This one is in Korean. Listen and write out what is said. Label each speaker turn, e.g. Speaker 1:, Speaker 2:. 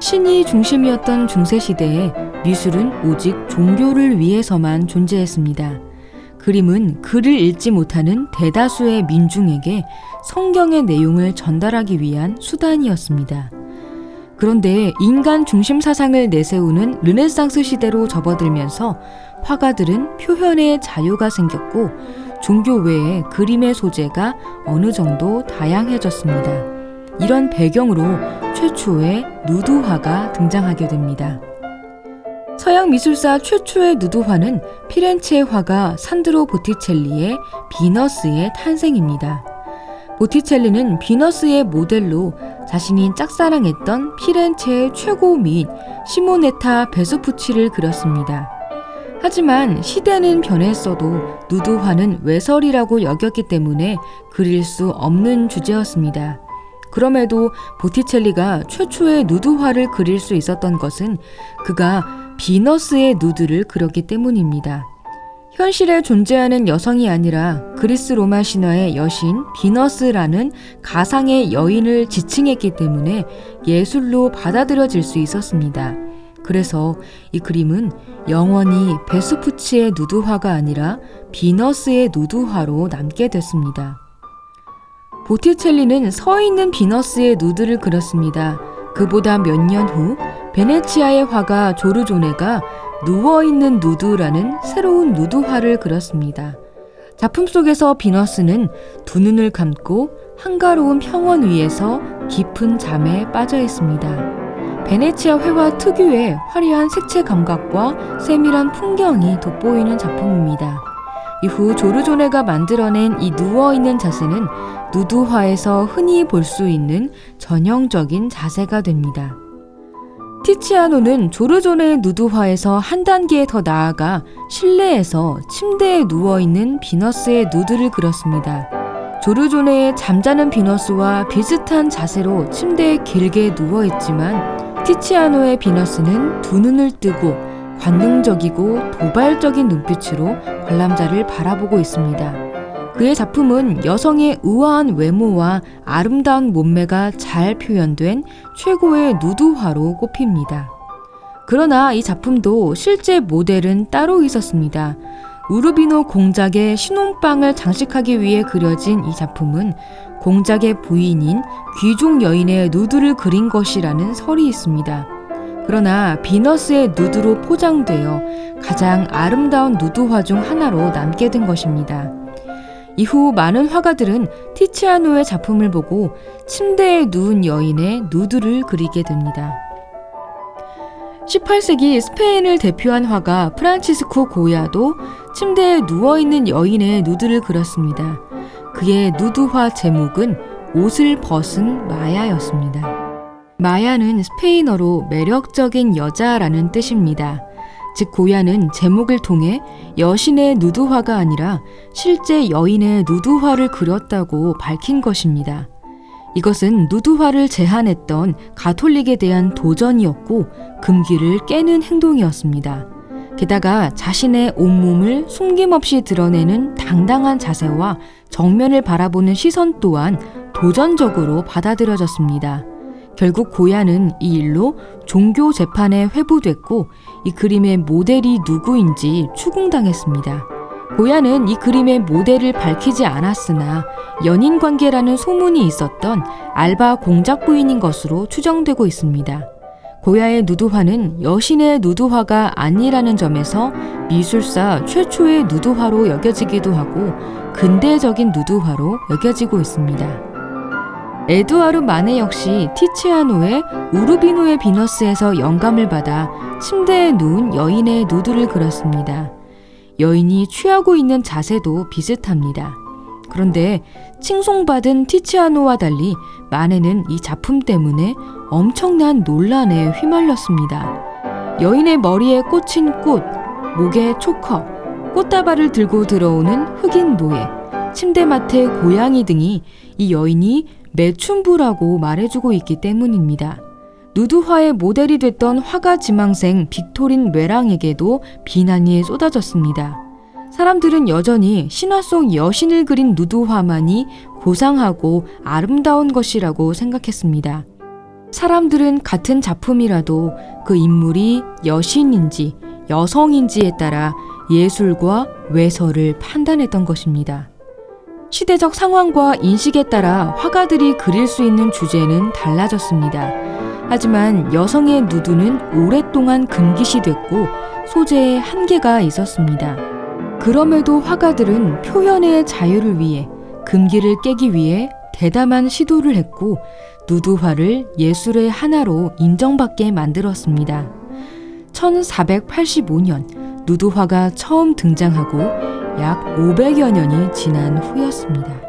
Speaker 1: 신이 중심이었던 중세시대에 미술은 오직 종교를 위해서만 존재했습니다. 그림은 글을 읽지 못하는 대다수의 민중에게 성경의 내용을 전달하기 위한 수단이었습니다. 그런데 인간 중심 사상을 내세우는 르네상스 시대로 접어들면서 화가들은 표현의 자유가 생겼고 종교 외에 그림의 소재가 어느 정도 다양해졌습니다. 이런 배경으로 최초의 누드화가 등장하게 됩니다. 서양 미술사 최초의 누드화는 피렌체의 화가 산드로 보티첼리의 비너스의 탄생입니다. 보티첼리는 비너스의 모델로 자신이 짝사랑했던 피렌체의 최고미인 시모네타 베스푸치를 그렸습니다. 하지만 시대는 변했어도 누드화는 외설이라고 여겼기 때문에 그릴 수 없는 주제였습니다. 그럼에도 보티첼리가 최초의 누드화를 그릴 수 있었던 것은 그가 비너스의 누드를 그렸기 때문입니다. 현실에 존재하는 여성이 아니라 그리스 로마 신화의 여신 비너스라는 가상의 여인을 지칭했기 때문에 예술로 받아들여질 수 있었습니다. 그래서 이 그림은 영원히 베스푸치의 누드화가 아니라 비너스의 누드화로 남게 됐습니다. 보티첼리는 서 있는 비너스의 누드를 그렸습니다. 그보다 몇 년 후 베네치아의 화가 조르조네가 누워있는 누드라는 새로운 누드화를 그렸습니다. 작품 속에서 비너스는 두 눈을 감고 한가로운 평원 위에서 깊은 잠에 빠져 있습니다. 베네치아 회화 특유의 화려한 색채 감각과 세밀한 풍경이 돋보이는 작품입니다. 이후 조르조네가 만들어낸 이 누워있는 자세는 누드화에서 흔히 볼 수 있는 전형적인 자세가 됩니다. 티치아노는 조르조네의 누드화에서 한 단계 더 나아가 실내에서 침대에 누워있는 비너스의 누드를 그렸습니다. 조르조네의 잠자는 비너스와 비슷한 자세로 침대에 길게 누워있지만 티치아노의 비너스는 두 눈을 뜨고 관능적이고 도발적인 눈빛으로 관람자를 바라보고 있습니다. 그의 작품은 여성의 우아한 외모와 아름다운 몸매가 잘 표현된 최고의 누드화로 꼽힙니다. 그러나 이 작품도 실제 모델은 따로 있었습니다. 우르비노 공작의 신혼방을 장식하기 위해 그려진 이 작품은 공작의 부인인 귀족 여인의 누드를 그린 것이라는 설이 있습니다. 그러나 비너스의 누드로 포장되어 가장 아름다운 누드화 중 하나로 남게 된 것입니다. 이후 많은 화가들은 티치아노의 작품을 보고 침대에 누운 여인의 누드를 그리게 됩니다. 18세기 스페인을 대표한 화가 프란치스코 고야도 침대에 누워있는 여인의 누드를 그렸습니다. 그의 누드화 제목은 옷을 벗은 마야였습니다. 마야는 스페인어로 매력적인 여자라는 뜻입니다. 즉 고야는 제목을 통해 여신의 누드화가 아니라 실제 여인의 누드화를 그렸다고 밝힌 것입니다. 이것은 누드화를 제한했던 가톨릭에 대한 도전이었고 금기를 깨는 행동이었습니다. 게다가 자신의 온몸을 숨김없이 드러내는 당당한 자세와 정면을 바라보는 시선 또한 도전적으로 받아들여졌습니다. 결국 고야는 이 일로 종교 재판에 회부됐고 이 그림의 모델이 누구인지 추궁당했습니다. 고야는 이 그림의 모델을 밝히지 않았으나 연인 관계라는 소문이 있었던 알바 공작 부인인 것으로 추정되고 있습니다. 고야의 누드화는 여신의 누드화가 아니라는 점에서 미술사 최초의 누드화로 여겨지기도 하고 근대적인 누드화로 여겨지고 있습니다. 에두아르 마네 역시 티치아노의 우르비노의 비너스에서 영감을 받아 침대에 누운 여인의 누드를 그렸습니다. 여인이 취하고 있는 자세도 비슷합니다. 그런데 칭송받은 티치아노와 달리 마네는 이 작품 때문에 엄청난 논란에 휘말렸습니다. 여인의 머리에 꽂힌 꽃, 목에 초커, 꽃다발을 들고 들어오는 흑인 노예, 침대맡에 고양이 등이 이 여인이 매춘부라고 말해주고 있기 때문입니다. 누드화의 모델이 됐던 화가 지망생 빅토린 뇌랑에게도 비난이 쏟아졌습니다. 사람들은 여전히 신화 속 여신을 그린 누드화만이 고상하고 아름다운 것이라고 생각했습니다. 사람들은 같은 작품이라도 그 인물이 여신인지 여성인지에 따라 예술과 외설을 판단했던 것입니다. 시대적 상황과 인식에 따라 화가들이 그릴 수 있는 주제는 달라졌습니다. 하지만 여성의 누드는 오랫동안 금기시됐고 소재에 한계가 있었습니다. 그럼에도 화가들은 표현의 자유를 위해 금기를 깨기 위해 대담한 시도를 했고 누드화를 예술의 하나로 인정받게 만들었습니다. 1485년 누드화가 처음 등장하고 약 500여 년이 지난 후였습니다.